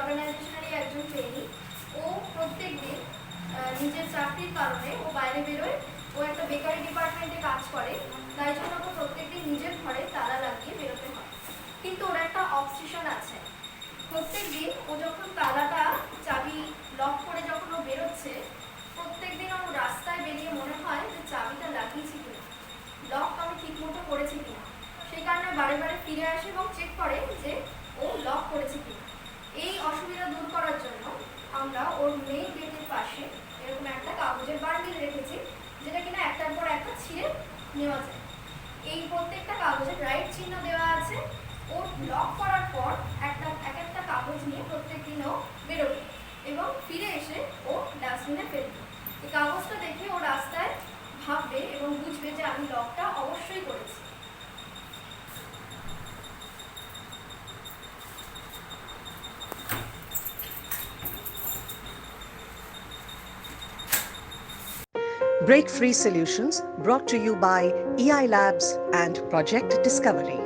অর্গানাইজেশনেরই একজন ট্রেনি। ও প্রত্যেক দিন নিজের চাকরির কারণে ও বাইরে বেরোয়। ও একটা বেকারি ডিপার্টমেন্টে কাজ করে, তাই জন্য ওকে প্রত্যেকদিন নিজের ঘরে তালা লাগিয়ে বেরোতে হয়। কিন্তু ওর একটা অবসেশন আছে। প্রত্যেক দিন ও যখন তালাটা চাবি লক করে যখন ও বেরোচ্ছে, প্রত্যেকদিন ওর রাস্তায় বেরিয়ে মনে হয় যে চাবিটা লাগিয়েছি কিনা, লক আমি ঠিক মতো করেছি কিনা। সেই কারণে বারে বারে ফিরে আসে এবং চেক করে যে ও লক করেছে কিনা। এই অসুবিধা দূর করার জন্য আমরা ওর মেইন গেটের পাশে এরকম একটা কাগজের বান্ডিল রেখেছি, যেটা কিনা একটার পর একটা ছিঁড়ে নেওয়া যায়। এই প্রত্যেকটা কাগজে রাইট চিহ্ন দেওয়া আছে। ও লক করার পর এক একটা কাগজ নিয়ে প্রত্যেক দিন ও বেরোবে এবং ফিরে এসে ও ডাস্টবিনে ফেলবে। এই কাগজটা দেখে ও রাস্তায় ভাববে এবং বুঝবে যে আমি লকটা অবশ্যই করেছি। Break Free Solutions, brought to you by EI Labs and Project Discovery.